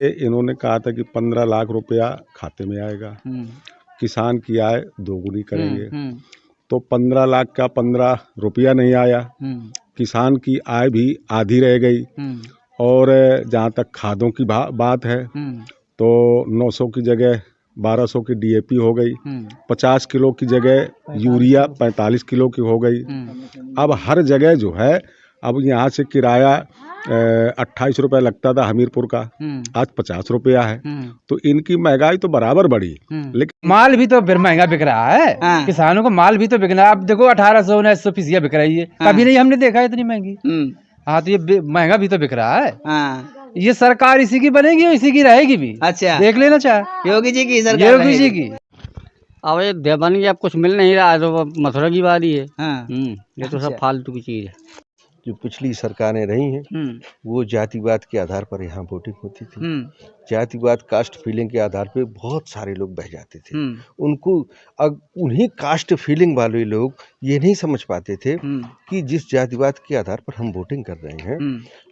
इन्होंने कहा था कि 15 लाख रुपया खाते में आएगा, किसान की आय दोगुनी करेंगे। तो 15 लाख का 15 रुपया नहीं आया, किसान की आय भी आधी रह गई। और जहाँ तक खादों की बात है तो 900 की जगह 1200 की DAP हो गई, 50 किलो की जगह यूरिया 45 किलो की हो गई। अब हर जगह जो है, अब यहाँ से किराया 28 रुपये लगता था हमीरपुर का, आज 50 रुपया है। तो इनकी महंगाई तो बराबर बढ़ी, लेकिन माल भी तो फिर महंगा बिक रहा है। किसानों को माल भी तो बिकना है। अब देखो 1800 1900 फीसिया बिक रही है, कभी नहीं हमने देखा इतनी महंगी। हाँ, तो ये महंगा भी तो बिक रहा है। ये सरकार इसी की बनेगी, इसी की रहेगी भी। अच्छा, देख लेना चाहे योगी जी की सरकार, योगी जी की। अब ये देवानी अब कुछ मिल नहीं रहा है, तो मथुरा की बारी है। ये तो सब फालतू की चीज है। जो पिछली सरकारें रही हैं वो जातिवाद के आधार पर यहाँ वोटिंग होती थी। जातिवाद, कास्ट फीलिंग के आधार पे बहुत सारे लोग बह जाते थे। उनको अब उन्हीं कास्ट फीलिंग वाले लोग ये नहीं समझ पाते थे कि जिस जातिवाद के आधार पर हम वोटिंग कर रहे हैं,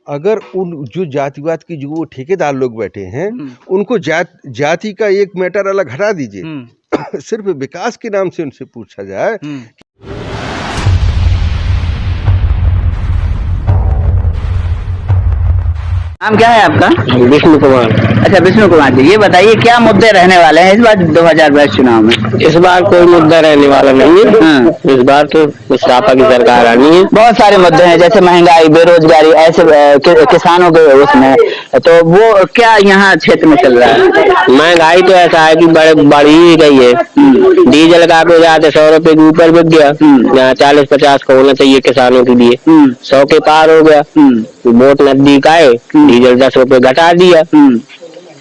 अगर उन जो जातिवाद की जो वो ठेकेदार लोग बैठे हैं उनको जाति का एक मैटर अलग हटा दीजिए, सिर्फ विकास के नाम से उनसे पूछा जाए। नाम क्या है आपका? विष्णु कुमार। अच्छा, विष्णु कुमार जी, ये बताइए क्या मुद्दे रहने वाले हैं इस बार 2022 चुनाव में? इस बार कोई मुद्दा रहने वाला नहीं है। इस बार तो सपा की सरकार आनी है। बहुत सारे मुद्दे हैं, जैसे महंगाई, बेरोजगारी, ऐसे किसानों के उसमें, तो वो क्या यहाँ क्षेत्र में चल रहा है? महंगाई तो ऐसा है कि बढ़ ही गई है। डीजल का को जाते 100 रुपए के ऊपर बिक गया, यहाँ 40-50 का होना चाहिए किसानों के लिए, 100 के पार हो गया। वोट नजदीक आए, डीजल 10 रुपए घटा दिया,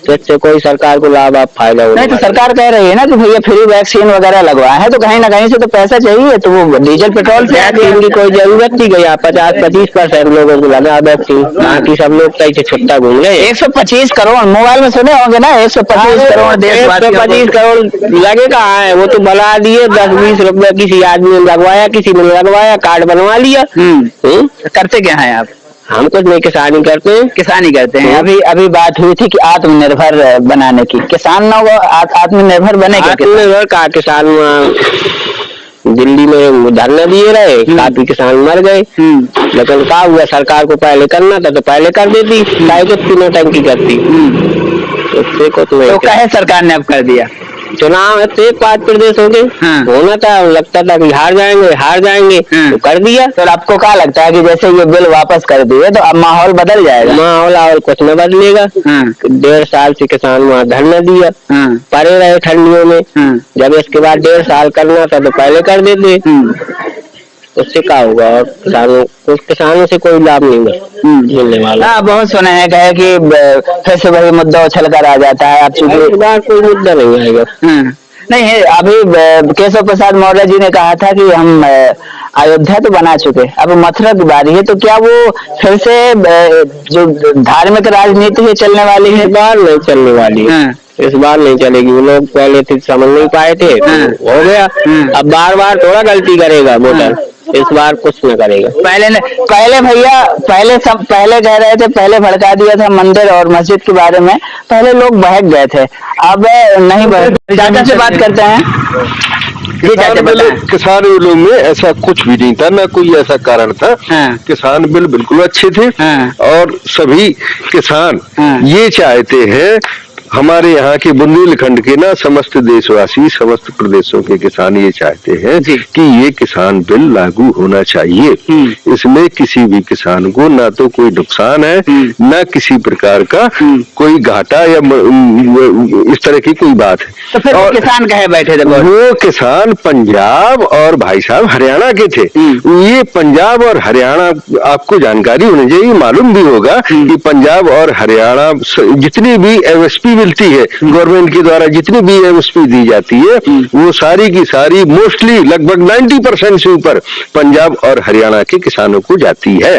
तो इससे कोई सरकार को लाभ आप फायदा हो नहीं। तो सरकार कह रही है ना कि भैया फ्री वैक्सीन वगैरह लगवाए हैं, तो कहीं ना कहीं से तो पैसा चाहिए, तो वो डीजल पेट्रोल से वैक्सीन की कोई जरूरत नहीं गई। 50-25% लोगों को लगा वैक्सीन, बाकी सब लोग कहीं छुट्टा घूम गए। 125 करोड़ मोबाइल में सुने होंगे ना, 125 करोड़ देशवासियों को। 125 करोड़ लगे कहाँ है? वो तो बना दिए, 10-20 रुपए किसी आदमी ने लगवाया, किसी ने लगवाया, कार्ड बनवा लिया। करते क्या है आप? हम कुछ नहीं, किसानी करते हैं। किसानी करते हैं। अभी बात हुई थी कि आत्मनिर्भर बनाने की, किसान ना वो आत्मनिर्भर बनेगा। आत्मनिर्भर का किसान दिल्ली में धरना दिए रहे, काफी किसान मर गए। लेकिन क्या हुआ, सरकार को पहले करना था तो पहले कर देती, चाहे कुछ तीनों टंकी करती। तो कहे सरकार ने अब कर दिया। चुनाव है तो 5 प्रदेश हो गए, होना था, लगता था कि हार जाएंगे, तो कर दिया। तो आपको क्या लगता है कि जैसे ये बिल वापस कर दिए तो अब माहौल बदल जाएगा? माहौल कुछ न बदलेगा। 1.5 साल से किसान वहाँ धरना दिया, पड़े रहे ठंडियों में। जब इसके बाद 1.5 साल करना था तो पहले कर देते, उससे क्या होगा? और किसानों से कोई लाभ नहीं मिलने वाला। बहुत सुना है कहे कि फिर से वही मुद्दा उछल कर आ जाता है। आप इस बार कोई मुद्दा नहीं आएगा। नहीं है। अभी केशव प्रसाद मौर्य जी ने कहा था कि हम अयोध्या तो बना चुके, अब मथुरा की बारी है, तो क्या वो फिर से जो धार्मिक राजनीति है चलने वाली है? इस बार नहीं चलने वाली है, इस बार नहीं चलेगी। वो लोग पहले थे समझ नहीं पाए थे, हो गया। अब बार थोड़ा गलती करेगा वोटर, इस बार कुछ न करेगा। पहले भैया पहले कह रहे थे, पहले भड़का दिया था मंदिर और मस्जिद के बारे में, पहले लोग बहक गए थे, अब नहीं बहक। चाचा से बात करते हैं। किसान बिलों में ऐसा कुछ भी नहीं था, न कोई ऐसा कारण था। किसान बिल बिल्कुल अच्छे थे और सभी किसान ये चाहते हैं, हमारे यहाँ के बुंदेलखंड के ना समस्त देशवासी, समस्त प्रदेशों के किसान ये चाहते हैं कि ये किसान बिल लागू होना चाहिए। इसमें किसी भी किसान को ना तो कोई नुकसान है, ना किसी प्रकार का कोई घाटा या इस तरह की कोई बात है। तो फिर और किसान कहे बैठे थे? वो किसान पंजाब और भाई साहब हरियाणा के थे। ये पंजाब और हरियाणा, आपको जानकारी होनी चाहिए, मालूम भी होगा कि पंजाब और हरियाणा जितनी भी MSP मिलती है गवर्नमेंट के द्वारा, जितनी भी MSP दी जाती है, वो सारी की सारी मोस्टली लगभग 90% से ऊपर पंजाब और हरियाणा के किसानों को जाती है।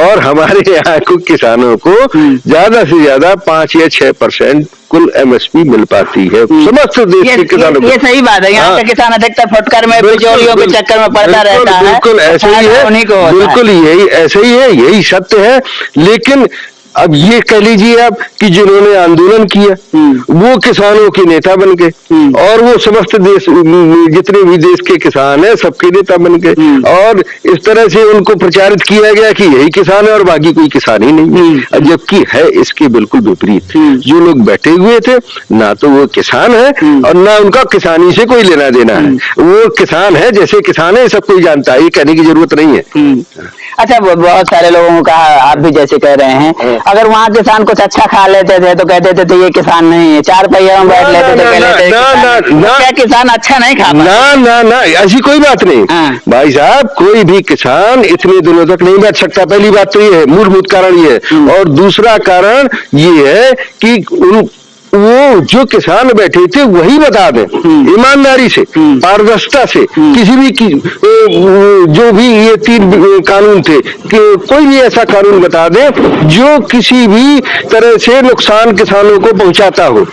और हमारे यहाँ को किसानों को ज्यादा से ज्यादा 5 या 6% कुल MSP मिल पाती है समस्त देश के किसानों को। ये सही बात है। यहाँ का किसान अधिकतर फुटकर में, बिचौलियों के चक्कर में पड़ता रहता है। बिल्कुल ऐसे ही है, बिल्कुल यही ऐसे ही है, यही सत्य है। लेकिन अब ये कह लीजिए आप कि जिन्होंने आंदोलन किया वो किसानों के नेता बन गए और वो समस्त देश जितने भी देश के किसान हैं सबके नेता बन गए और इस तरह से उनको प्रचारित किया गया कि यही किसान है और बाकी कोई किसान ही नहीं, जबकि है इसके बिल्कुल विपरीत। जो लोग बैठे हुए थे ना तो वो किसान है और ना उनका किसानी से कोई लेना देना है, वो किसान है जैसे किसान है सब कोई जानता है, ये कहने की जरूरत नहीं है। अच्छा, बहुत सारे लोगों को कहा, आप भी जैसे कह रहे हैं, अगर वहाँ किसान कुछ अच्छा खा लेते थे तो कहते थे तो ये किसान नहीं है, 4 पहिया में बैठ लेते तो कहते थे क्या किसान अच्छा नहीं खा? ना ऐसी कोई बात नहीं भाई साहब, कोई भी किसान इतने दिनों तक नहीं बैठ सकता। पहली बात तो ये है, मूलभूत कारण ये है, और दूसरा कारण ये है कि वो जो किसान बैठे थे वही बता दें ईमानदारी से, पारदर्शिता से, किसी भी जो भी ये 3 कानून थे कि कोई भी ऐसा कानून बता दे जो किसी भी तरह से नुकसान किसानों को पहुंचाता हो।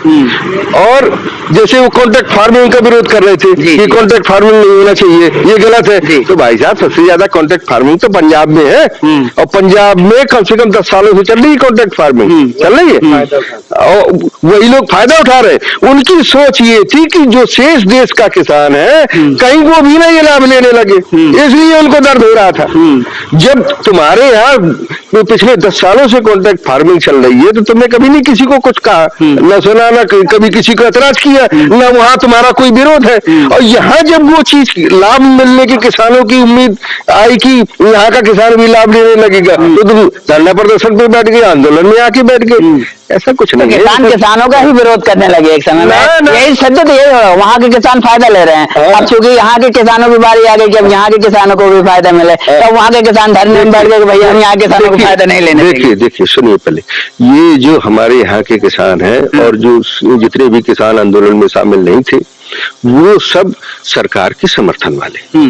और जैसे वो कॉन्ट्रैक्ट फार्मिंग का विरोध कर रहे थे कि कॉन्ट्रैक्ट फार्मिंग नहीं होना चाहिए, ये गलत है, तो भाई साहब सबसे ज्यादा कॉन्ट्रैक्ट फार्मिंग तो पंजाब में है और पंजाब में कम से कम 10 सालों से चल रही है कॉन्ट्रैक्ट फार्मिंग, चल रही है और वही लोग फायदा उठा रहे। उनकी सोच ये थी कि जो शेष देश का किसान है कहीं वो भी ना ये लाभ लेने लगे, इसलिए उनको दर्द हो रहा था। जब तुम्हारे यहाँ पिछले 10 सालों से कॉन्ट्रैक्ट फार्मिंग चल रही है तो तुमने कभी नहीं किसी को कुछ कहा, न सुना, न कभी किसी को ऐतराज किया, न वहां तुम्हारा कोई विरोध है। और यहाँ जब वो चीज लाभ मिलने की किसानों की उम्मीद आई कि यहाँ का किसान भी लाभ लेने लगेगा तो तुम धरना प्रदर्शन पे बैठ गए, आंदोलन में आके बैठ गए। ऐसा कुछ नहीं है, किसानों का ही विरोध करने लगे एक समय में, यही सत्य तो यही हो रहा है। वहाँ के किसान फायदा ले रहे हैं, अब चूंकि यहाँ के किसानों की बारी आ गई कि अब यहाँ के किसानों को भी फायदा मिले, तो वहाँ के किसान धरने में बैठ गए भैया हम यहाँ किसानों को फायदा नहीं लेने। देखिए सुनिए, पहले ये जो हमारे यहाँ के किसान हैं और जो जितने भी किसान आंदोलन में शामिल नहीं थे वो सब सरकार के समर्थन वाले,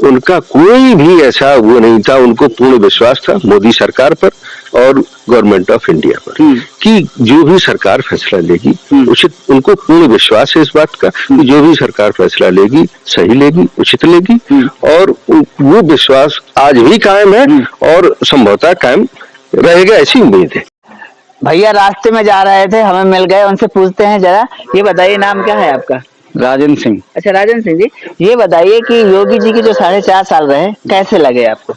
उनका कोई भी ऐसा वो नहीं था, उनको पूर्ण विश्वास था मोदी सरकार पर और गवर्नमेंट ऑफ इंडिया पर कि जो भी सरकार फैसला लेगी उचित, उनको पूर्ण विश्वास है इस बात का कि जो भी सरकार फैसला लेगी सही लेगी, उचित लेगी, और वो विश्वास आज भी कायम है और संभवतः कायम रहेगा, ऐसी उम्मीद है। भैया रास्ते में जा रहे थे, हमें मिल गए, उनसे पूछते हैं जरा। ये बताइए नाम क्या है आपका? राजेंद्र सिंह। अच्छा राजेंद्र सिंह जी, ये बताइए कि योगी जी के जो 4.5 साल रहे कैसे लगे आपको?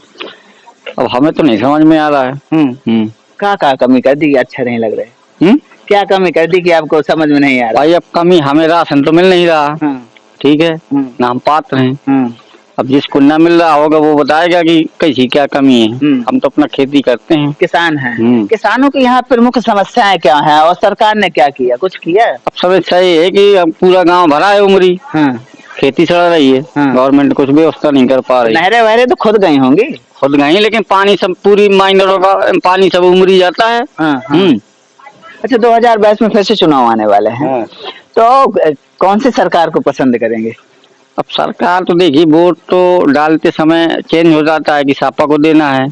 अब हमें तो नहीं समझ में आ रहा है। क्या कमी कर दी कि अच्छा नहीं लग रहे? क्या कमी कर दी कि आपको समझ में नहीं आ रहा? भाई अब कमी, हमें राशन तो मिल नहीं रहा, ठीक है ना, हम पात्र हैं। अब जिसको ना मिल रहा होगा वो बताएगा कि कैसी क्या कमी है। हम तो अपना खेती करते हैं, किसान हैं। किसानों की यहाँ प्रमुख समस्याएं क्या है और सरकार ने क्या किया, कुछ किया? अब समस्या ये है कि अब पूरा गांव भरा है उमरी, खेती चल रही है, गवर्नमेंट कुछ व्यवस्था नहीं कर पा रही। नहरें वहरें तो खुद गई होंगी? खुद गई, लेकिन पानी सब पूरी माइनरों का पानी सब उमरी जाता है। अच्छा 2022 में फिर से चुनाव आने वाले हैं, तो कौन सी सरकार को पसंद करेंगे? अब सरकार तो देखिए, वोट तो डालते समय चेंज हो जाता है कि सपा को देना है,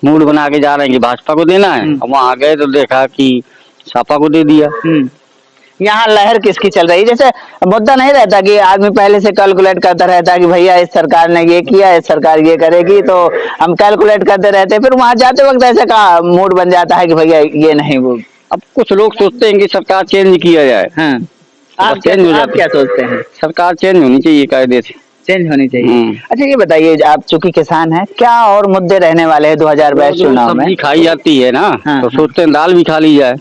मूड बना के जा रहे हैं कि भाजपा को देना है, और वहाँ गए तो देखा कि सपा को दे दिया। यहाँ लहर किसकी चल रही? जैसे मुद्दा नहीं रहता कि आदमी पहले से कैलकुलेट करता रहता है कि भैया इस सरकार ने ये किया, इस सरकार ये करेगी, तो हम कैलकुलेट करते रहते हैं, फिर वहाँ जाते वक्त ऐसे का मूड बन जाता है कि भैया ये नहीं वो। अब कुछ लोग सोचते हैं कि सरकार चेंज किया जाए। आप क्या सोचते हैं? सरकार चेंज होनी चाहिए, कायदे से चेंज होनी चाहिए। अच्छा ये बताइए, आप चूंकि किसान हैं, क्या और मुद्दे रहने वाले हैं 2022 चुनाव में? खाई जाती है ना, तो सोचते हैं दाल भी खा ली जाए,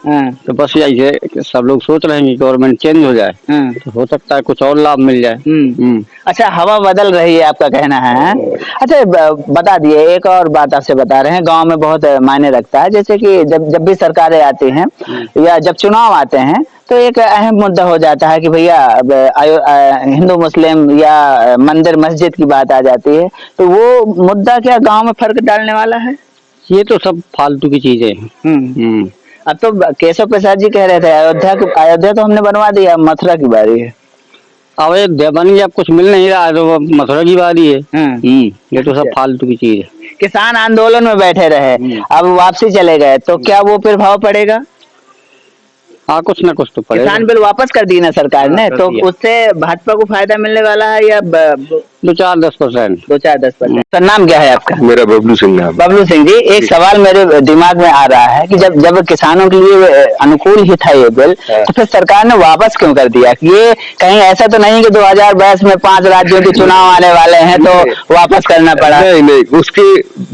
तो बस ऐसे सब लोग सोच रहे हैं कि गवर्नमेंट चेंज हो जाए, तो हो सकता है कुछ और लाभ मिल जाए। अच्छा हवा बदल रही है आपका कहना है। अच्छा बता दिए, एक और बात आपसे बता रहे हैं, गाँव में बहुत मायने रखता है, जैसे कि जब भी सरकारें आती हैं या जब चुनाव आते हैं तो एक अहम मुद्दा हो जाता है कि भैया हिंदू मुस्लिम या मंदिर मस्जिद की बात आ जाती है, तो वो मुद्दा क्या गांव में फर्क डालने वाला है? ये तो सब फालतू की चीजें हैं। अब तो केशव प्रसाद जी कह रहे थे अयोध्या तो हमने बनवा दिया, मथुरा की बारी है। अयोध्या बन गया, कुछ मिल नहीं रहा, तो मथुरा की बारी है। ये तो सब फालतू की चीज है। किसान आंदोलन में बैठे रहे, अब वापसी चले गए, तो क्या वो प्रभाव पड़ेगा? हाँ कुछ ना कुछ तो पड़ेगा। किसान बिल वापस कर दी ना सरकार ने, तो उससे भाजपा को फायदा मिलने वाला है या 2-4-10%। 2-4-10%। सर नाम क्या है आपका? मेरा बबलू सिंह नाम। बबलू सिंह जी, एक सवाल मेरे दिमाग में आ रहा है कि जब किसानों के लिए अनुकूल ही था ये बिल, तो फिर सरकार ने वापस क्यों कर दिया? ये कहीं ऐसा तो नहीं कि 2022 में 5 राज्यों के चुनाव आने वाले हैं तो वापस करना पड़ा? नहीं, उसके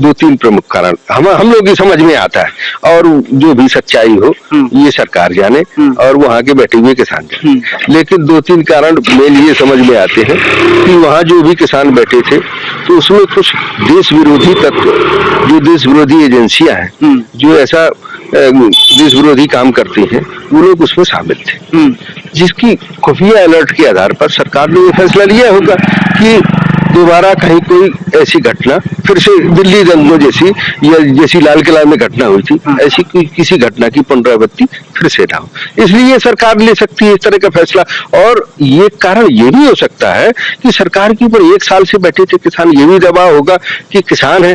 2-3 प्रमुख कारण हम लोग की समझ में आता है, और जो भी सच्चाई हो ये सरकार जाने और वहाँ के बैठे हुए किसान जाने। लेकिन 2-3 कारण मेन ये समझ में आते हैं कि वहाँ जो भी किसान बैठे थे तो उसमें कुछ देश विरोधी तत्व, जो देश विरोधी एजेंसियां हैं, जो ऐसा देश विरोधी काम करती हैं, वो लोग उसमें शामिल थे, जिसकी खुफिया अलर्ट के आधार पर सरकार ने ये फैसला लिया होगा कि दोबारा कहीं कोई ऐसी घटना फिर से दिल्ली दंगों जैसी या जैसी लाल किला में घटना हुई थी, ऐसी किसी घटना की पुनरावृत्ति फिर से ना हो। इसलिए सरकार ले सकती है इस तरह का फैसला। और ये कारण ये भी हो सकता है कि सरकार के ऊपर 1 साल से बैठे थे किसान, ये भी दबाव होगा कि किसान है,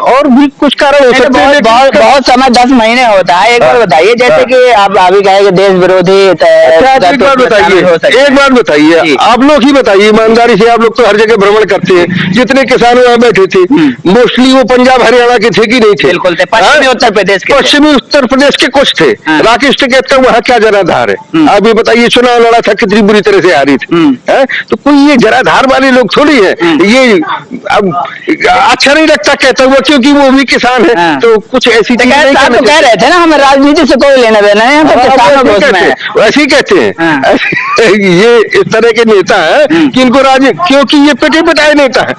और भी कुछ कारण हो सकते हैं। बहुत समय 10 महीने होता है। एक बार बताइए, जैसे कि आप अभी कहे देश विरोधी, एक बात बताइए, आप लोग ही बताइए ईमानदारी से, आप लोग तो हर जगह भ्रमण करते हैं, जितने किसान वहाँ बैठे थे मोस्टली वो पंजाब हरियाणा के थे कि नहीं थे? बिल्कुल थे, पश्चिमी उत्तर प्रदेश के कुछ थे। राकेश टिकैत का वहाँ क्या जनाधार है? आप ये बताइए, चुनाव लड़ा था कितनी बुरी तरह से हारी थी, तो कोई ये जनाधार वाले लोग थोड़ी है। ये अब अच्छा नहीं लगता कहता हुआ, क्योंकि वो भी किसान है, तो कुछ ऐसी चीज तो कह रहे थे ना, हमें राजनीति से कोई लेना देना है, ऐसे ही कहते हैं। ये इस तरह के नेता है कि इनको क्योंकि ये पिटे पिटाए नेता है,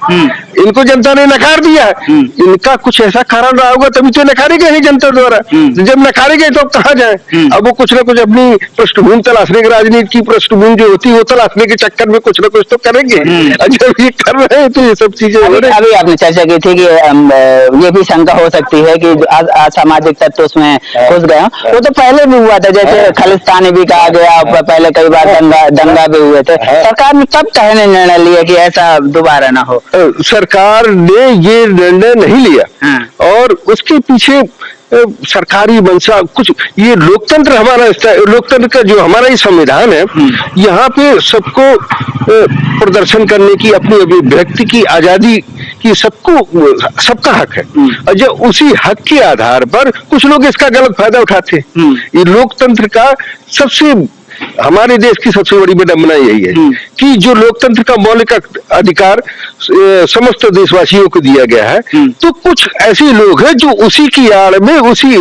इनको जनता ने नकार दिया है। इनका कुछ ऐसा कारण रहा होगा तभी तो नकारे गए हैं जनता द्वारा। जब नकारे गए तो कहाँ जाए? अब वो कुछ ना कुछ अपनी पृष्ठभूमि तलाशने की, राजनीति की पृष्ठभूमि जो होती है वो तलाशने के चक्कर में कुछ ना कुछ तो करेंगे। जब ये कर रहे हैं तो ये सब चीजें हो रही। अभी आपने चर्चा की थी कि ये भी शंका हो सकती है कि असामाजिक तत्व उसमें घुस गए हो। वो तो पहले भी हुआ था, जैसे खालिस्तानी भी कहा गया, पहले कई बार दंगा भी हुए थे। सरकार ने कब कहने निर्णय लिया कि ऐसा दोबारा ना हो? सरकार ने ये निर्णय नहीं लिया, और उसके पीछे सरकारी मंशा कुछ, ये लोकतंत्र हमारा, लोकतंत्र का जो हमारा ये संविधान है, यहाँ पे सबको प्रदर्शन करने की, अपनी अभिव्यक्ति की आजादी की सबका हक है। और जब उसी हक के आधार पर कुछ लोग इसका गलत फायदा उठाते हैं, ये लोकतंत्र का हमारे देश की सबसे बड़ी विडंबना यही है कि जो लोकतंत्र का मौलिक अधिकार समस्त देशवासियों को दिया गया है, तो कुछ ऐसे लोग हैं जो उसी की आड़ में, उसी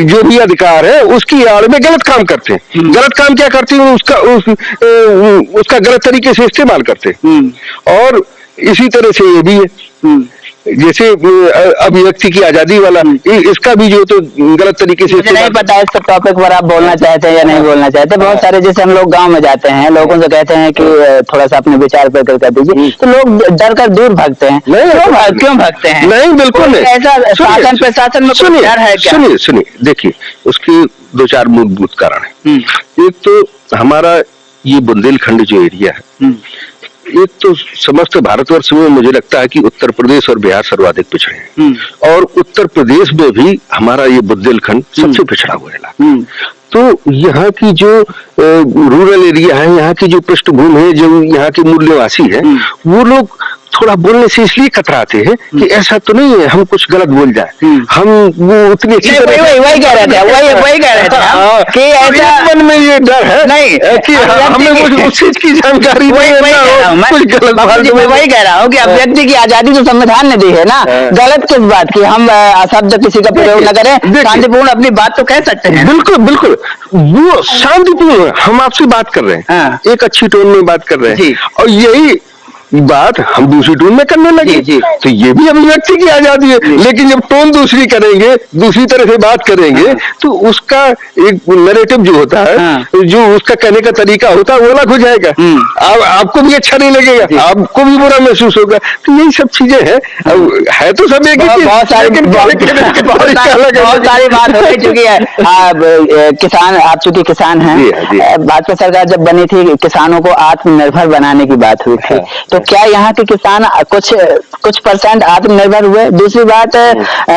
जो भी अधिकार है उसकी आड़ में गलत काम करते हैं। गलत काम क्या करते हैं? उसका गलत तरीके से इस्तेमाल करते हैं। और इसी तरह से ये भी है, जैसे अभिव्यक्ति की आजादी वाला, इसका भी जो तो गलत तरीके से, मुझे नहीं पता इस टॉपिक पर आप बोलना चाहते हैं या नहीं बोलना चाहते। बहुत सारे, जैसे हम लोग गांव में जाते हैं, लोगों से कहते हैं कि थोड़ा सा अपने विचार प्रकट कर दीजिए, तो लोग डर कर दूर भागते हैं। क्यों भागते हैं? नहीं, बिल्कुल नहीं। ऐसा शासन प्रशासन में कोई डर है क्या? सुनिए, देखिए उसके 2-4 मूलभूत कारण है। एक तो हमारा ये बुंदेलखंड जो एरिया है, एक तो समस्त भारतवर्ष में मुझे लगता है कि उत्तर प्रदेश और बिहार सर्वाधिक पिछड़े हैं, और उत्तर प्रदेश में भी हमारा ये बुंदेलखंड सबसे पिछड़ा हुआ इलाका। तो यहाँ की जो रूरल एरिया है, यहाँ की जो पृष्ठभूमि है, जो यहाँ के मूल निवासी है, वो लोग थोड़ा बोलने से इसलिए कतराते हैं कि ऐसा तो नहीं है हम कुछ गलत बोल जाए, हम वो उतनी अच्छी तरह वही कह रहे थे कि ऐसा मन में ये डर है नहीं कि हमें उस चीज की जानकारी वही कह रहा हूँ कि अभिव्यक्ति की आजादी तो संविधान ने दी है ना, गलत किस बात की? हम अशब्द किसी का प्रयोग न करें, शांतिपूर्ण अपनी बात तो कह सकते हैं। बिल्कुल वो शांतिपूर्ण, हम आपसे बात कर रहे हैं, एक अच्छी टोन में बात कर रहे हैं, और यही बात हम दूसरी टोन में करने लगे, तो ये भी अभिव्यक्ति की आजादी है। लेकिन जब टोन दूसरी करेंगे, दूसरी तरह से बात करेंगे, तो उसका एक नैरेटिव जो होता है, जो उसका कहने का तरीका होता है, वो अलग हो जाएगा। आपको भी अच्छा नहीं लगेगा, आपको भी बुरा महसूस होगा। तो यही सब चीजें हैं, है तो सब एक ही चीज, बहुत सारी बात हो चुकी है। किसान, आप चूंकि किसान हैं, भाजपा सरकार जब बनी थी, किसानों को आत्मनिर्भर बनाने की बात हुई थी, तो क्या यहाँ के किसान कुछ परसेंट आत्मनिर्भर हुए? दूसरी बात,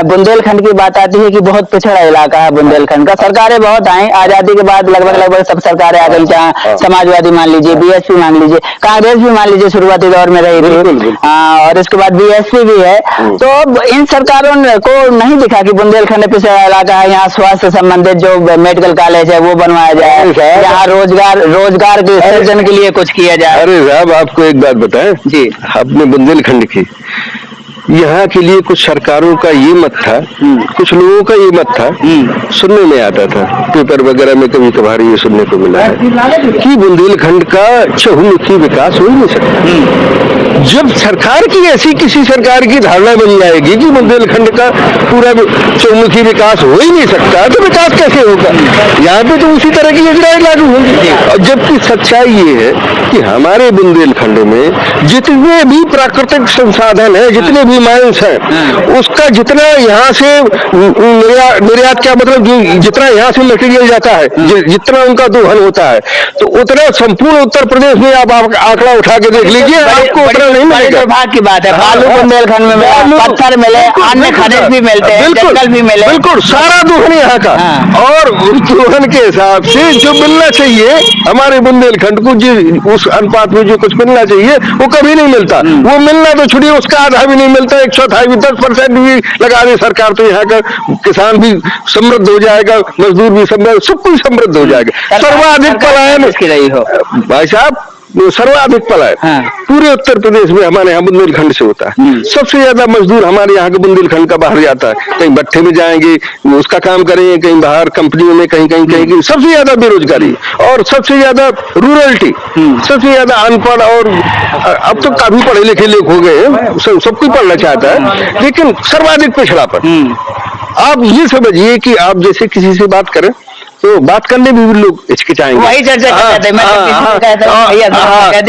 बुंदेलखंड की बात आती है कि बहुत पिछड़ा इलाका है बुंदेलखंड का। सरकारें बहुत आई, आजादी के बाद लगभग सब सरकारें आ गई, चाहे समाजवादी मान लीजिए, बीएसपी मान लीजिए, कांग्रेस भी मान लीजिए शुरुआती दौर में रही थी, और इसके बाद बीएसपी भी है। तो इन सरकारों को नहीं दिखा कि बुंदेलखंड पिछड़ा इलाका है, यहाँ स्वास्थ्य संबंधित जो मेडिकल कॉलेज है वो बनवाया जाए, यहाँ रोजगार के सृजन के लिए कुछ किया जाए। अरे साहब, आपको एक बात बताएं जी, अपने बुंदेलखंड की यहाँ के लिए कुछ सरकारों का ये मत था, कुछ लोगों का ये मत था, सुनने में आता था, पेपर वगैरह में कभी कभार ये सुनने को मिला है कि बुंदेलखंड का चहुमुखी विकास हो ही नहीं सकता। जब सरकार की ऐसी किसी सरकार की धारणा बन जाएगी कि बुंदेलखंड का पूरा चहुमुखी विकास हो ही नहीं सकता, तो विकास कैसे होगा? यहाँ पे तो उसी तरह की योजनाएं लागू होंगी। और जबकि सच्चाई ये है कि हमारे बुंदेलखंड में जितने भी प्राकृतिक संसाधन है, जितने भी माइंस है, उसका जितना यहाँ से निर्यात, क्या मतलब जितना यहाँ से मटेरियल जाता है, जितना उनका दोहन होता है, तो उतना संपूर्ण उत्तर प्रदेश में आप आंकड़ा उठा के देख लीजिए, आपको उतना नहीं मिलेगा। दुर्भाग्य की बात है, बालू बुंदेलखंड में मिले, पत्थर मिले, अन्य खनिज भी मिलते हैं, जंगल भी मिले, बिल्कुल सारा दोहन यहाँ का। और उस दोहन के हिसाब से जो मिलना चाहिए हमारे बुंदेलखंड को, उस अनुपात में जो कुछ मिलना चाहिए वो कभी नहीं मिलता। वो मिलना तो छोड़िए, उसका आधा भी नहीं मिलता, 1/4 भी, 10% भी लगा दे सरकार तो यहाँ का किसान भी समृद्ध हो जाएगा, मजदूर भी समृद्ध, सब कुछ समृद्ध हो जाएगा। सर्वाधिक पलायन रही हो भाई साहब, सर्वाधिक पलायन पूरे उत्तर प्रदेश में हमारे यहाँ बुंदेलखंड से होता है। सबसे ज्यादा मजदूर हमारे यहाँ के बुंदेलखंड का बाहर जाता है, कहीं भट्ठे में जाएंगे उसका काम करेंगे, कहीं बाहर कंपनियों में, कहीं सबसे ज्यादा बेरोजगारी और सबसे ज्यादा रूरलिटी, सबसे ज्यादा अनपढ़। और अब तो काफी पढ़े लिखे लोग हो गए, सब कोई पढ़ना चाहता है, लेकिन सर्वाधिक पिछड़ापन। आप ये समझिए कि आप जैसे किसी से बात करें तो बात करने में भी लोग हिचकिचाएंगे, वही चर्चा करते हैं,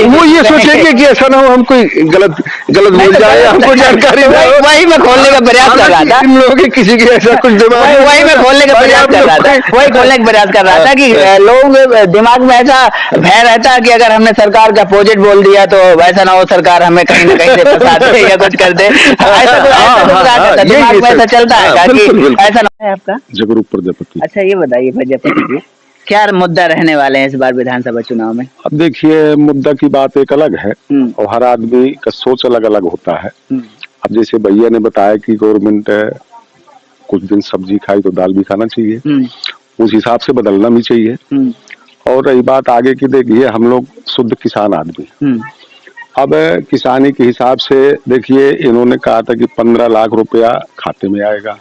वो ये सोचेंगे कि ऐसा ना हो हम कोई गलत बोल जाए, हमको जानकारी ना हो। वही मैं खोलने का प्रयास कर रहा था, इन लोगों के किसी के ऐसा कुछ दिमाग, वही मैं खोलने का प्रयास कर रहा था, वही खोलने का प्रयास कर रहा था कि लोगों के दिमाग में ऐसा भय रहता है कि अगर हमने सरकार का अपोजिट बोल दिया तो वैसा ना हो सरकार हमें कहीं ना कहीं से फंसा दे या कुछ कर दे, ऐसा दिमाग में ऐसा चलता है कि ऐसा ना है। आपका जगरूप प्रजापति। अच्छा, ये बताइए प्रजापति जी, क्या मुद्दा रहने वाले हैं इस बार विधानसभा चुनाव में? अब देखिए, मुद्दा की बात एक अलग है और हर आदमी का सोच अलग अलग होता है। अब जैसे भैया ने बताया कि गवर्नमेंट कुछ दिन सब्जी खाई तो दाल भी खाना चाहिए, उस हिसाब से बदलना भी चाहिए। और रही बात आगे की, देखिए हम लोग शुद्ध किसान आदमी, अब किसानी के हिसाब से देखिए इन्होंने कहा था कि 15 लाख रुपया खाते में आएगा,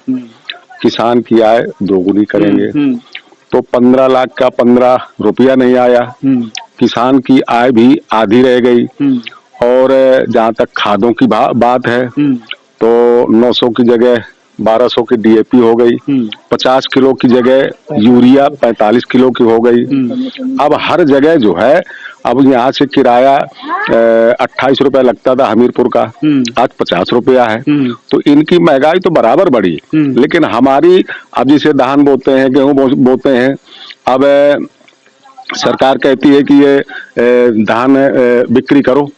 किसान की आय दोगुनी करेंगे, तो 15 लाख का 15 रुपया नहीं आया, किसान की आय भी आधी रह गई। और जहाँ तक खादों की बात है तो 900 की जगह 1200 की DAP हो गई, 50 किलो की जगह यूरिया 45 किलो की हो गई। अब हर जगह जो है, अब यहाँ से किराया 28 रुपया लगता था हमीरपुर का, आज 50 रुपया है। तो इनकी महंगाई तो बराबर बढ़ी, लेकिन हमारी, अब जिसे धान बोते हैं, गेहूं बोते हैं, अब सरकार कहती है कि ये धान बिक्री करो।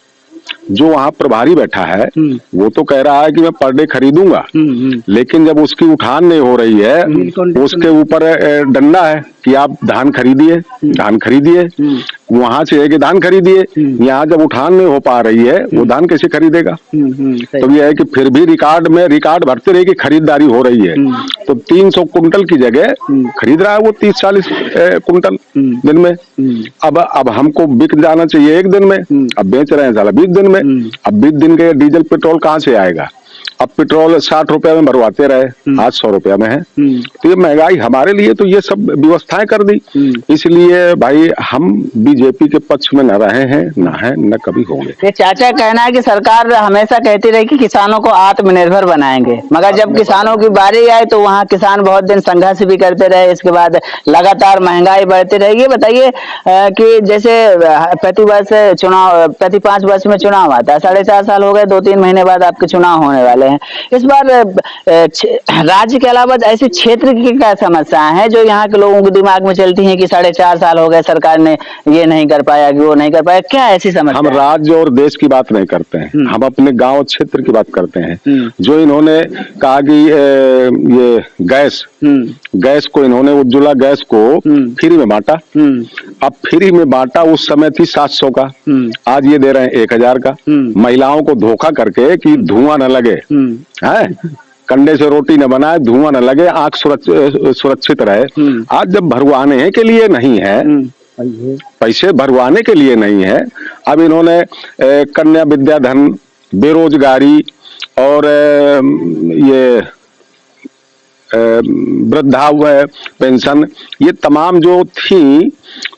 जो वहाँ प्रभारी बैठा है वो तो कह रहा है कि मैं पर डे खरीदूंगा, लेकिन जब उसकी उठान नहीं हो रही है, उसके ऊपर डंडा है कि आप धान खरीदिए, वहां से है कि धान खरीदिए। यहाँ जब उठान नहीं हो पा रही है, वो धान कैसे खरीदेगा? तो ये है कि फिर भी रिकॉर्ड भरते रहे कि खरीदारी हो रही है, तो 300 कुंटल की जगह खरीद रहा है वो 30-40 कुंटल दिन में। अब हमको बिक जाना चाहिए एक दिन में, अब बेच रहे हैं साला 20 दिन में। अब 20 दिन के डीजल पेट्रोल कहाँ से आएगा? अब पेट्रोल 60 रुपया में भरवाते रहे, आज 100 रुपया में है। तो ये महंगाई हमारे लिए तो ये सब व्यवस्थाएं कर दी, इसलिए भाई हम बीजेपी के पक्ष में न रहे हैं, न कभी होंगे। ये चाचा कहना है कि सरकार हमेशा कहती रही कि किसानों को आत्मनिर्भर बनाएंगे, मगर जब किसानों की बारी आई तो वहाँ किसान बहुत दिन संघर्ष भी करते रहे, इसके बाद लगातार महंगाई बढ़ती रही। ये बताइए कि जैसे प्रति 5 वर्ष में चुनाव आता है, 4.5 साल हो गए, 2-3 महीने बाद आपके चुनाव होने वाले हैं, हैं। इस बार राज्य के अलावा ऐसे क्षेत्र की क्या समस्याएं हैं जो यहाँ के लोगों के दिमाग में चलती हैं कि 4.5 साल हो गए सरकार ने ये नहीं कर पाया कि वो नहीं कर पाया, क्या ऐसी समस्या? हम राज्य और देश की बात नहीं करते हैं, हम अपने गांव क्षेत्र की बात करते हैं। जो इन्होंने कहा कि ये गैस को इन्होंने उज्ज्वला गैस को फ्री में बांटा। अब फ्री में बांटा, उस समय थी 700 का, आज ये दे रहे हैं 1000 का। महिलाओं को धोखा करके कि धुआं न लगे, है कंडे से रोटी न बनाए, धुआं न लगे, आंख सुरक्षित रहे। आज जब भरवाने के लिए नहीं है, पैसे भरवाने के लिए नहीं है, अब इन्होंने कन्या विद्याधन, बेरोजगारी और ये वृद्धा पेंशन, ये तमाम जो थी,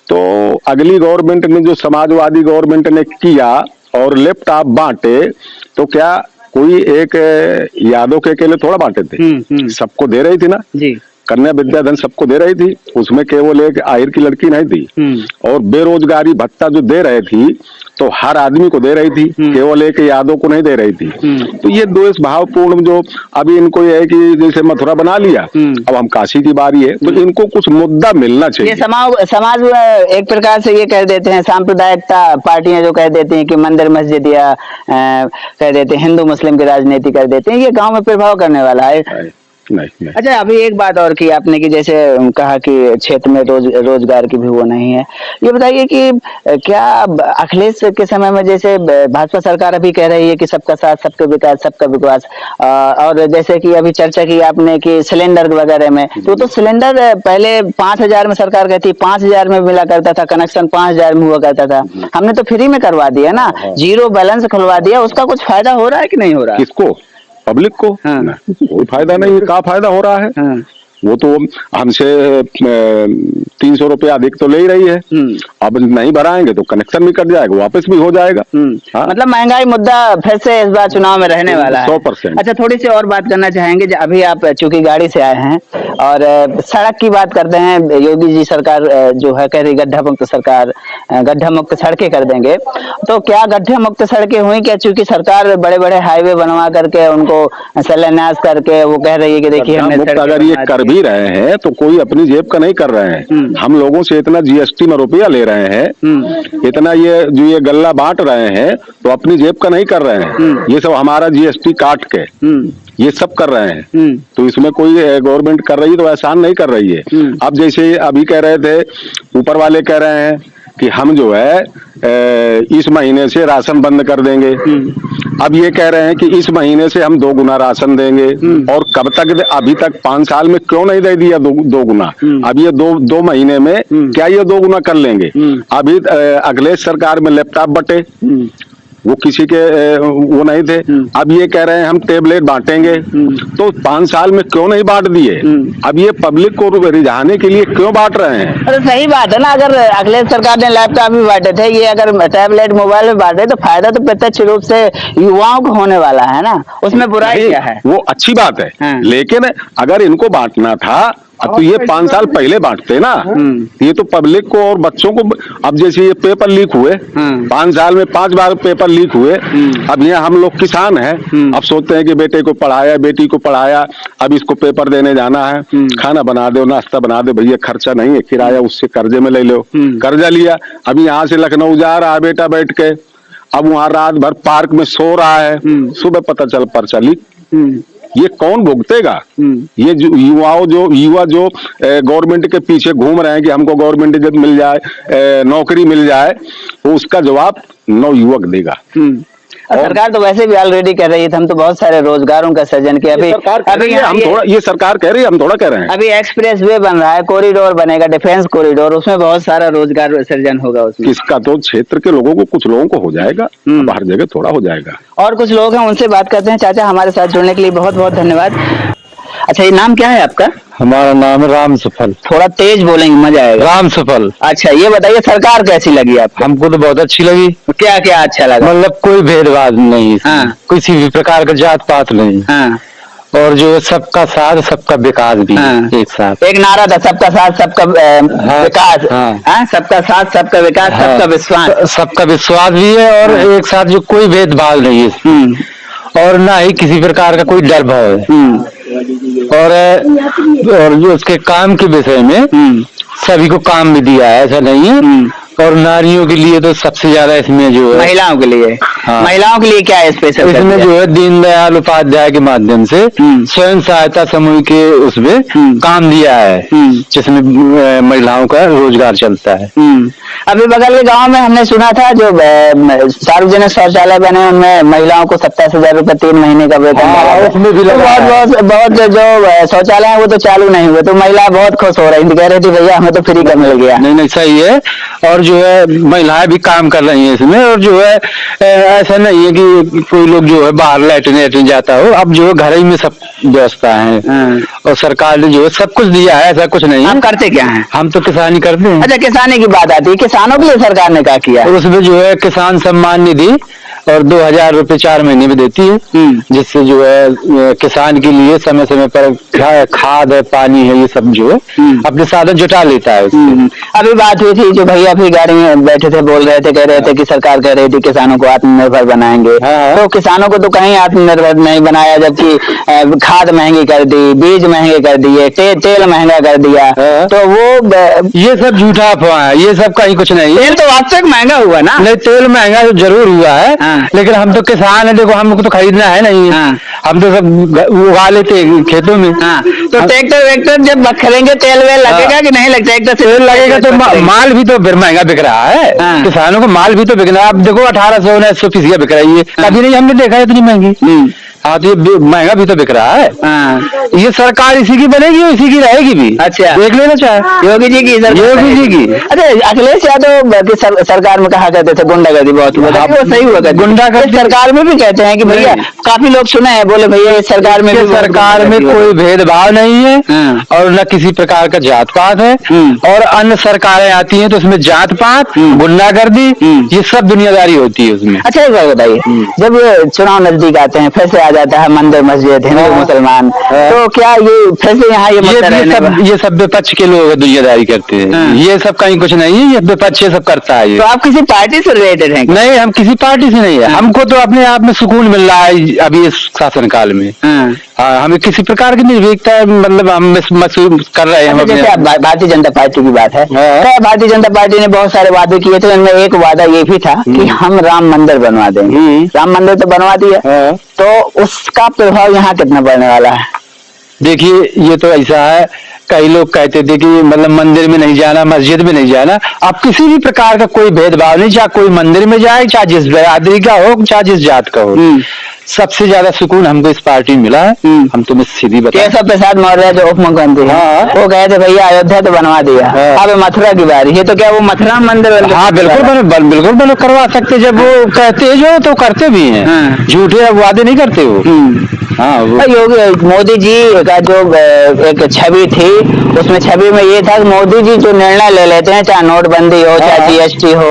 तो अगली गवर्नमेंट ने जो समाजवादी गवर्नमेंट ने किया और लैपटॉप बांटे, तो क्या कोई एक यादव के अकेले थोड़ा बांटे थे, सबको दे रही थी ना जी। कन्या विद्याधन सबको दे रही थी, उसमें केवल एक आहिर की लड़की नहीं थी। और बेरोजगारी भत्ता जो दे रहे थी तो हर आदमी को दे रही थी, केवल एक यादव को नहीं दे रही थी। तो ये द्वेष भावपूर्ण जो अभी इनको ये है कि जैसे मथुरा बना लिया, अब हम काशी की बारी है, तो इनको कुछ मुद्दा मिलना चाहिए। ये समाज एक प्रकार से ये कह देते हैं, सांप्रदायिकता पार्टियां जो कह देती हैं कि मंदिर मस्जिद या कह देते हैं हिंदू मुस्लिम की राजनीति कर देते हैं, ये गाँव में प्रभाव करने वाला है? नहीं। अच्छा, अभी एक बात और की आपने कि जैसे कहा कि क्षेत्र में रोजगार की भी वो नहीं है, ये बताइए कि क्या अखिलेश के समय में जैसे भाजपा सरकार अभी कह रही है कि सबका साथ सबका विकास, और जैसे कि अभी चर्चा की आपने कि सिलेंडर वगैरह में, तो सिलेंडर पहले 5000 में सरकार कहती 5000 में मिला करता था, कनेक्शन 5000 में हुआ करता था, हमने तो फ्री में करवा दिया ना, जीरो बैलेंस खुलवा दिया, उसका कुछ फायदा हो रहा है कि नहीं हो रहा है? किसको? पब्लिक को? कोई फायदा नहीं है। क्या फायदा हो रहा है? वो तो हमसे 300 रुपया अधिक तो ले ही रही है, अब नहीं भराएंगे तो कनेक्शन भी कट जाएगा, वापस भी हो जाएगा। मतलब महंगाई मुद्दा फिर से इस बार चुनाव में रहने वाला है 100%। अच्छा, थोड़ी सी और बात करना चाहेंगे, अभी आप चूंकि गाड़ी से आए हैं और सड़क की बात करते हैं, योगी जी सरकार जो है कह रही गड्ढा मुक्त सरकार, गड्ढा मुक्त सड़कें कर देंगे, तो क्या गड्ढा मुक्त सड़कें हुई क्या? चूंकि सरकार बड़े बड़े हाईवे बनवा करके उनको शिलान्यास करके वो कह रही है कि देखिए अगर ये कर भी रहे हैं तो कोई अपनी जेब का नहीं कर रहे हैं। हम लोगों से इतना जीएसटी में रुपया ले रहे हैं, इतना ये गल्ला बांट रहे हैं, तो अपनी जेब का नहीं कर रहे हैं। ये सब हमारा जीएसटी काट के ये सब कर रहे हैं, तो इसमें कोई गवर्नमेंट कर रही है तो एहसान नहीं कर रही है। अब जैसे अभी कह रहे थे, ऊपर वाले कह रहे हैं कि हम जो है इस महीने से राशन बंद कर देंगे, अब ये कह रहे हैं कि इस महीने से हम 2 गुना राशन देंगे, और कब तक? अभी तक 5 साल में क्यों नहीं दे दिया 2 गुना? अब ये 2 महीने में क्या ये 2 गुना कर लेंगे? अभी अखिलेश सरकार में लैपटॉप बटे, वो किसी के वो नहीं थे, अब ये कह रहे हैं हम टेबलेट बांटेंगे, तो 5 साल में क्यों नहीं बांट दिए? अब ये पब्लिक को रिझाने के लिए क्यों बांट रहे हैं? अरे सही बात है ना, अगर अखिलेश सरकार ने लैपटॉप भी बांटे थे, ये अगर टैबलेट मोबाइल में बांटे तो फायदा तो प्रत्यक्ष रूप से युवाओं को होने वाला है ना, उसमें बुराई क्या है? वो अच्छी बात है, लेकिन अगर इनको बांटना था अब तो ये 5 साल पहले बांटते ना, ये तो पब्लिक को और बच्चों को। अब जैसे ये पेपर लीक हुए, 5 साल में 5 बार पेपर लीक हुए, अब ये हम लोग किसान हैं, अब सोचते हैं कि बेटे को पढ़ाया, बेटी को पढ़ाया, अब इसको पेपर देने जाना है, खाना बना दो, नाश्ता बना दो, भैया खर्चा नहीं है, किराया उससे कर्जे में ले लो, कर्जा लिया, अभी यहाँ से लखनऊ जा रहा है बेटा बैठ के, अब वहाँ रात भर पार्क में सो रहा है, सुबह पता चल पर्चा लीक। ये कौन भुगतेगा? ये युवा जो गवर्नमेंट के पीछे घूम रहे हैं कि हमको गवर्नमेंट जब मिल जाए, नौकरी मिल जाए, तो उसका जवाब नवयुवक देगा। सरकार तो वैसे भी ऑलरेडी कह रही है, हम तो बहुत सारे रोजगारों का सृजन किया। अभी ये सरकार कह रही है, हम थोड़ा कह रहे हैं। अभी एक्सप्रेस वे बन रहा है, कॉरिडोर बनेगा, डिफेंस कॉरिडोर, उसमें बहुत सारा रोजगार सृजन होगा उसमें। किसका? तो क्षेत्र के लोगों को, कुछ लोगों को हो जाएगा, हर जगह थोड़ा हो जाएगा। और कुछ लोग हैं, उनसे बात करते हैं। चाचा, हमारे साथ जुड़ने के लिए बहुत बहुत धन्यवाद। अच्छा, ये नाम क्या है आपका? हमारा नाम है राम सफल। थोड़ा तेज बोलेंगे, मजा आएगा। राम सफल। अच्छा, ये बताइए सरकार कैसी लगी आपको? हमको तो बहुत अच्छी लगी। क्या क्या अच्छा लगा? मतलब कोई भेदभाव नहीं, किसी भी प्रकार का जात पात नहीं, और जो सबका साथ सबका विकास भी एक साथ। एक नारा था, सबका साथ सबका विकास, सबका साथ सबका विकास, सबका विश्वास। सबका विश्वास भी है, और एक साथ जो कोई भेदभाव नहीं है, और ना ही किसी प्रकार का कोई डर भाव है। और जो उसके काम के विषय में सभी को काम भी दिया है, ऐसा नहीं है। और नारियों के लिए तो सबसे ज्यादा इसमें जो है महिलाओं के लिए, हाँ। महिलाओं के लिए क्या है स्पेशल? इसमें जो है दीनदयाल उपाध्याय के माध्यम से स्वयं सहायता समूह के उसमें काम दिया है, जिसमें महिलाओं का रोजगार चलता है। अभी बगल के गांव में हमने सुना था जो सार्वजनिक शौचालय बने उनमें महिलाओं को 27,000 रुपए 3 महीने का वेतन उसमें भी बहुत जो शौचालय है वो तो चालू नहीं हुए, तो महिला बहुत खुश हो रही थी, कह रही थी भैया हमें तो फ्री का मिल गया। नहीं सही है। और जो है महिलाएं भी काम कर रही हैं इसमें। और जो है ऐसा नहीं है कि कोई लोग जो है बाहर लैट्रिन जाता हो, अब जो है घर ही में सब व्यवस्था है। और सरकार ने जो है सब कुछ दिया है, ऐसा कुछ नहीं है। आप करते क्या हैं? हम तो किसानी करते हैं। अच्छा, किसानी की बात आती है, किसानों के लिए सरकार ने क्या किया? और उसमें जो है किसान सम्मान निधि और 2,000 रुपए 4 महीने में देती है, जिससे जो है किसान के लिए समय समय पर खाद है, पानी है, ये सब जो है अपने साधन जुटा लेता है उससे। अभी बात हुई थी जो भैया भी गाड़ी में बैठे थे, बोल रहे थे, कह रहे थे कि सरकार कह रही थी किसानों को आत्मनिर्भर बनाएंगे। तो किसानों को तो कहीं आत्मनिर्भर नहीं बनाया, जबकि खाद महंगी कर दी, बीज महंगे कर दिए, तेल महंगा कर दिया। तो वो ये सब झूठा अफवाह है, ये सब कहीं कुछ नहीं। तेल तो वास्तविक महंगा हुआ ना? नहीं, तेल महंगा जरूर हुआ है, लेकिन हम तो किसान है, देखो हमको तो खरीदना है नहीं। हम तो सब उगा लेते खेतों में। तो ट्रैक्टर वेक्टर जब खरीदेंगे तेल वेल लगेगा कि नहीं लगता? ट्रैक्टर से तेल लगेगा तो माल भी तो महंगा बिक रहा है। किसानों को माल भी तो बिक रहा है। अब देखो 1800 फीसिया बिक रही है, कभी नहीं हमने देखा है इतनी महंगी। हाँ, तो ये महंगा भी तो बिक रहा है। ये सरकार इसी की बनेगी और इसी की रहेगी भी। अच्छा, देख लेना चाहे योगी जी की, योगी जी की। अच्छा, अखिलेश यादव सरकार में कहा करते थे गुंडागर्दी बहुत हुआ, वो सही हुआ? गुंडागर्दी सरकार में भी कहते हैं कि भैया, काफी लोग सुने हैं, बोले भैया इस सरकार में कोई भेदभाव नहीं है और न किसी प्रकार का जात पात है। और अन्य सरकारें आती हैं तो उसमें जात पात, गुंडागर्दी, ये सब दुनियादारी होती है उसमें। अच्छा, एक बात बताइए, जब ये चुनाव नजदीक आते हैं, फिर से आ जाता है मंदिर मस्जिद, हिंदू मुसलमान, तो क्या ये फिर से यहाँ ये सब विपक्ष के लोग दुनियादारी करते हैं। ये सब कहीं कुछ नहीं है, ये विपक्ष सब करता है। तो आप किसी पार्टी से रिलेटेड हैं? नहीं, हम किसी पार्टी से नहीं है। हमको तो अपने आप में सुकून मिल रहा है अभी इस शासन काल में। हमें किसी प्रकार की निर्भीकता मतलब हम महसूस कर रहे हैं। जैसे भारतीय जनता पार्टी की बात है, भारतीय जनता पार्टी ने बहुत सारे वादे किए थे, उनमें एक वादा ये भी था कि हम राम मंदिर बनवा देंगे। राम मंदिर तो बनवा दिया, तो उसका प्रभाव यहाँ कितना पड़ने वाला है? देखिए, ये तो ऐसा है, कई लोग कहते थे कि मतलब मंदिर में नहीं जाना, मस्जिद में नहीं जाना। अब किसी भी प्रकार का कोई भेदभाव नहीं, चाहे कोई मंदिर में जाए, चाहे जिस बिरादरी का हो, चाहे जिस जात का हो। सबसे ज्यादा सुकून हमको इस पार्टी में मिला है। हम तुम्हें सीधी बता, केशव प्रसाद मौर्य जो उप मुख्यमंत्री वो कहे थे भैया अयोध्या तो बनवा दिया, अब मथुरा की बारी है, तो क्या वो मथुरा मंदिर? हाँ, बिल्कुल बनो करवा सकते। जब वो कहते जो तो करते भी हैं, झूठे वादे नहीं करते वो। हाँ, योगी मोदी जी का जो एक छवि थी, उसमें छवि में ये था कि मोदी जी जो निर्णय ले लेते हैं, चाहे नोटबंदी हो, चाहे जीएसटी हो,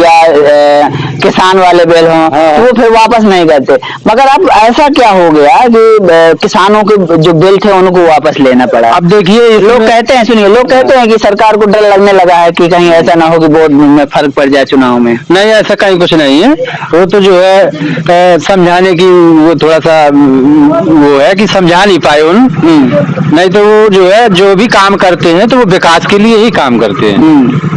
या किसान वाले बिल हो, तो वो फिर वापस नहीं करते। मगर अब ऐसा क्या हो गया कि किसानों के जो बिल थे उनको वापस लेना पड़ा? अब देखिए, लोग कहते हैं, सुनिए, लोग कहते हैं कि सरकार को डर लगने लगा है कि कहीं ऐसा ना हो कि वोट में फर्क पड़ जाए चुनाव में। नहीं, ऐसा कहीं कुछ नहीं है। वो तो जो है समझाने की वो थोड़ा सा वो है कि समझा नहीं पाए नहीं तो वो जो है जो भी काम करते हैं तो वो विकास के लिए ही काम करते हैं।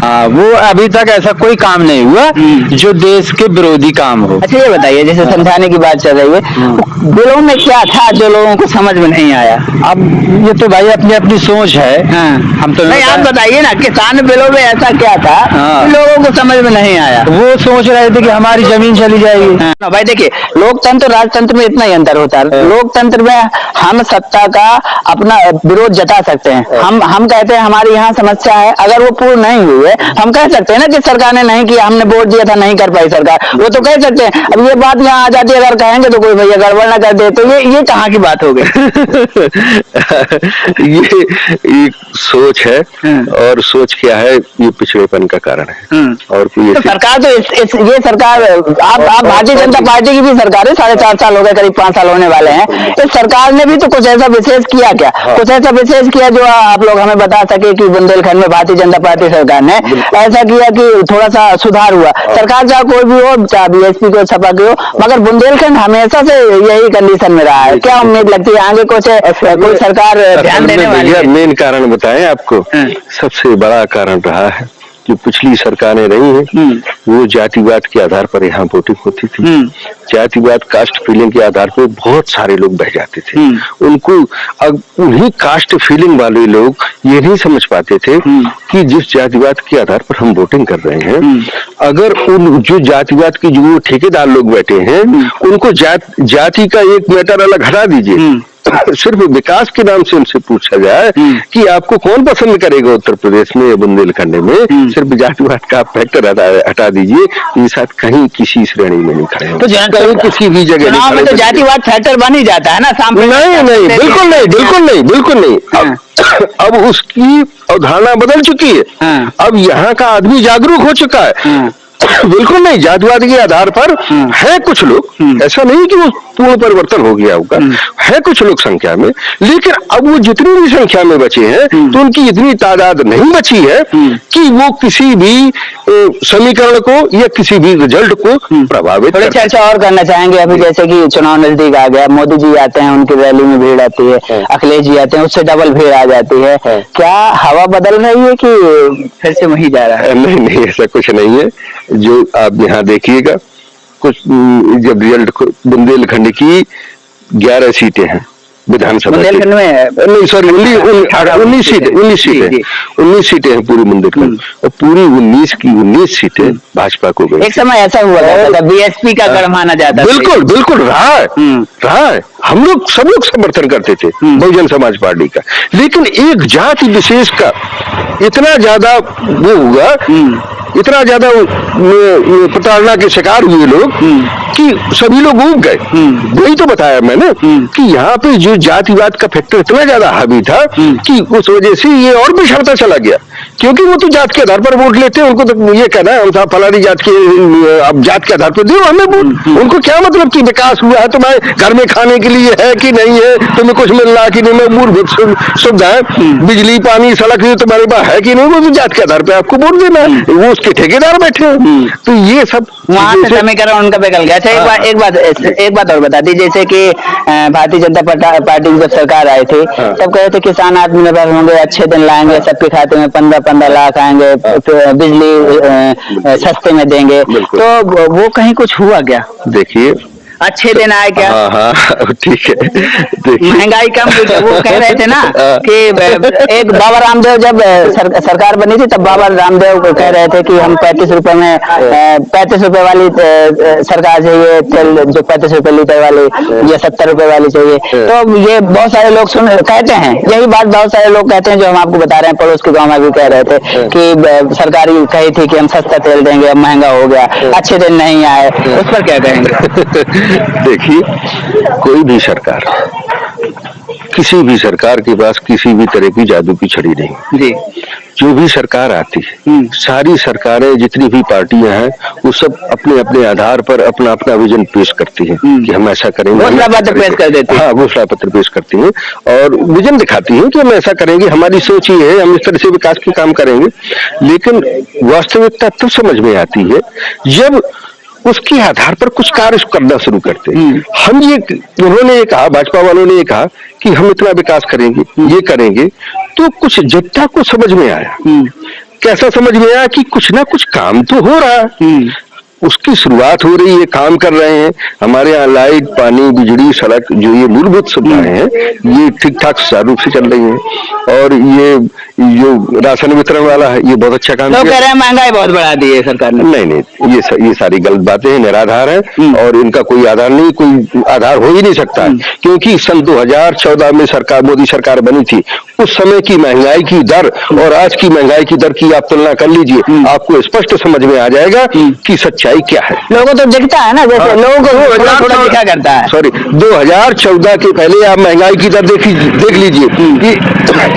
हाँ, वो अभी तक ऐसा कोई काम नहीं हुआ जो देश के विरोधी काम हो। अच्छा, ये बताइए, जैसे समझाने की बात चल रही है, बिलों में क्या था जो लोगों को समझ में नहीं आया? अब ये तो भाई अपनी अपनी सोच है। हम तो नहीं, आप बताइए ना, किसान बिलों में ऐसा क्या था लोगों को समझ में नहीं आया? वो सोच रहे थे कि हमारी जमीन चली जाएगी। भाई देखिए, लोकतंत्र राजतंत्र में इतना ही अंतर होता है। लोकतंत्र में हम सत्ता का अपना विरोध जता सकते हैं। हम कहते हैं हमारी यहाँ समस्या है, अगर वो पूर्ण नहीं हुई है, हम कह सकते हैं ना कि सरकार ने नहीं किया, हमने वोट दिया था, नहीं कर पाई सरकार, वो तो कह सकते हैं। अब ये बात यहाँ आ जाती है, अगर कहेंगे तो कोई भैया गड़बड़ ना कर दे, तो ये कहाँ की बात हो गई? ये सोच है, और सोच क्या है, ये पिछड़ेपन का कारण है। और कोई तो सरकार तो ये सरकार, आप भारतीय जनता पार्टी की भी सरकार है, 4.5 साल हो गए, करीब 5 साल होने वाले हैं। इस सरकार ने भी तो कुछ ऐसा विशेष किया क्या? कुछ ऐसा विशेष किया जो आप लोग हमें बता सके कि बुंदेलखंड में भारतीय जनता पार्टी सरकार ने ऐसा किया कि थोड़ा सा सुधार हुआ? सरकार चाहे कोई भी हो, चाहे बीएसपी को सपा के हो, मगर बुंदेलखंड हमेशा से यही कंडीशन में रहा है। क्या उम्मीद लगती है आगे कुछ कोई सरकार ध्यान देने वाली है? मेन कारण बताएं आपको, सबसे बड़ा कारण रहा है जो पिछली सरकारें रही हैं, वो जातिवाद के आधार पर यहाँ वोटिंग होती थी। जातिवाद, कास्ट फीलिंग के आधार पर बहुत सारे लोग बह जाते थे। उनको अब उन्हीं कास्ट फीलिंग वाले लोग ये नहीं समझ पाते थे कि जिस जातिवाद के आधार पर हम वोटिंग कर रहे हैं, अगर उन जो जातिवाद के जो ठेकेदार लोग बैठे हैं, उनको जाति का एक मैटर अलग हटा दीजिए, सिर्फ विकास के नाम से उनसे पूछा जाए कि आपको कौन पसंद करेगा उत्तर प्रदेश में या बुंदेलखंड में, सिर्फ जातिवाद का फैक्टर हटा दीजिए, ये साथ कहीं किसी श्रेणी में नहीं खड़े हैं। तो कहीं किसी भी जगह नहीं खड़े। तो जातिवाद फैक्टर बन ही जाता है ना? नहीं, बिल्कुल नहीं, बिल्कुल नहीं, बिल्कुल नहीं। अब उसकी अवधारणा बदल चुकी है। अब यहाँ का आदमी जागरूक हो चुका है। बिल्कुल नहीं, जातिवाद के आधार पर है कुछ लोग, ऐसा नहीं कि वो पूर्ण परिवर्तन हो गया होगा, है कुछ लोग संख्या में, लेकिन अब वो जितनी भी संख्या में बचे हैं तो उनकी इतनी तादाद नहीं बची है कि वो किसी भी समीकरण को या किसी भी रिजल्ट को प्रभावित। थोड़ी चर्चा और करना चाहेंगे अभी, जैसे कि चुनाव नजदीक आ गया, मोदी जी आते हैं, उनकी रैली में भीड़ आती है, अखिलेश जी आते हैं, उससे डबल भीड़ आ जाती है। क्या हवा बदल रही है कि फिर से वही जा रहा है? नहीं, ऐसा कुछ नहीं है। जो आप यहाँ देखिएगा, कुछ जब रिजल्ट बुंदेलखंड की 11 सीटें हैं विधानसभा बुंदेलखंड में, नहीं सॉरी 19 सीटें हैं पूरी बुंदेलखंड, और पूरी 19 की 19 सीटें भाजपा को गई। एक समय ऐसा हुआ था बीएसपी का गढ़ माना जाता था। बिल्कुल बिल्कुल रहा है। हम लोग सब लोग समर्थन करते थे बहुजन समाज पार्टी का, लेकिन एक जाति विशेष का इतना ज्यादा वो हुआ, इतना ज्यादा प्रताड़ना के शिकार हुए लोग कि सभी लोग उब गए। वही तो बताया मैंने कि यहाँ पे जो जातिवाद का फैक्टर इतना ज्यादा हावी था कि उस वजह से ये और भी बढ़ता चला गया, क्योंकि वो तो जात के आधार पर वोट लेते हैं। उनको तो ये कहना है हम साहब फलानी जात के, अब जात के आधार पर दो हमें वोट। उनको क्या मतलब कि विकास हुआ है, तुम्हारे घर में खाने के लिए है कि नहीं है, तुम्हें कुछ मिल रहा कि नहीं, मूलभूत सुविधाएं, बिजली, पानी, सड़क तुम्हारे पास है कि नहीं, वो तो जात के आधार पर आपको वोट देना है, वो उसके ठेकेदार बैठे हैं। तो ये सब वहाँ से समीकरण उनका बिगड़ गया। अच्छा, एक बात और बता दी, जैसे कि भारतीय जनता पार्टी की जब सरकार आई थी तब कहे थे किसान आत्मनिर्भर होंगे, अच्छे दिन लाएंगे, सबके खाते में 15-15 लाख आएंगे, बिजली सस्ते में देंगे, तो वो कहीं कुछ हुआ क्या? देखिए अच्छे दिन आए क्या? हाँ ठीक है। महंगाई कम हुई, वो कह रहे थे ना कि एक बाबा रामदेव जब सरकार बनी थी तब बाबा रामदेव कह रहे थे कि हम 35 रुपए में 35 रुपए वाली सरकार चाहिए, तेल जो 35 रुपए लीटर वाली या 70 रुपए वाली चाहिए। तो ये बहुत सारे लोग कहते हैं, यही बात बहुत सारे लोग कहते हैं जो हम आपको बता रहे हैं, पड़ोस के गाँव में भी कह रहे थे कि सरकार कही थी कि हम सस्ता तेल देंगे, अब महंगा हो गया, अच्छे दिन नहीं आए, उस पर क्या कहेंगे? देखिए, कोई भी सरकार, किसी भी सरकार के पास किसी भी तरह की जादू की छड़ी नहीं जी। जो भी सरकार आती है, सारी सरकारें जितनी भी पार्टियां हैं वो सब अपने अपने आधार पर अपना अपना विजन पेश करती हैं कि हम ऐसा करेंगे, घोषणा पत्र पेश कर देती हैं। हाँ, घोषणा पत्र पेश करती हैं और विजन दिखाती हैं कि हम ऐसा करेंगे, हमारी सोच ये है, हम इस तरह से विकास के काम करेंगे। लेकिन वास्तविकता तब समझ में आती है जब उसके आधार पर कुछ कार्य करना शुरू करते हैं। उन्होंने ये कहा, भाजपा वालों ने ये कहा कि हम इतना विकास करेंगे, ये करेंगे, तो कुछ जनता को समझ में आया। कैसा समझ में आया कि कुछ ना कुछ काम तो हो रहा है, उसकी शुरुआत हो रही है, काम कर रहे हैं। हमारे यहाँ लाइट, पानी, बिजली, सड़क, जो ये मूलभूत सुविधाएं हैं, ये ठीक ठाक सुचारू रूप से चल रही हैं। और ये जो राशन वितरण वाला है, ये बहुत अच्छा काम तो कह रहे हैं महंगाई बहुत बढ़ा दी है सरकार ने। नहीं, ये सारी गलत बातें हैं, निराधार हैं और इनका कोई आधार नहीं, कोई आधार हो ही नहीं सकता है। क्योंकि सन 2014 में सरकार, मोदी सरकार बनी थी, उस समय की महंगाई की दर और आज की महंगाई की दर की आप तुलना कर लीजिए, आपको स्पष्ट समझ में आ जाएगा कि सच्चाई क्या है। लोगों तो दिखता है ना, जैसे लोगों को थोड़ा दिखा करता है। सॉरी, 2014 के पहले आप महंगाई की दर देख लीजिए कि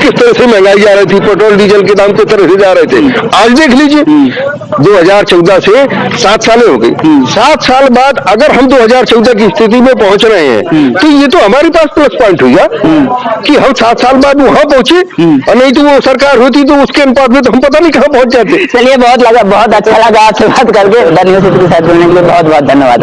किस तरह से महंगाई जा रही थी, पेट्रोल डीजल के दाम किस तरह से जा रहे थे। आज देख लीजिए, 2014 से 7 सालें हो गई। 7 साल बाद अगर हम 2014 की स्थिति में पहुंच रहे हैं तो ये तो हमारे पास प्लस पॉइंट हुआ कि हम 7 साल बाद वहां पहुंचे, और नहीं तो वो सरकार होती तो उसके अनुपात में तो हम पता नहीं कहाँ पहुंच जाते। चलिए, बहुत अच्छा लगा आपसे बात करके। धन्यवाद। के साथ जुड़ने के लिए बहुत बहुत धन्यवाद।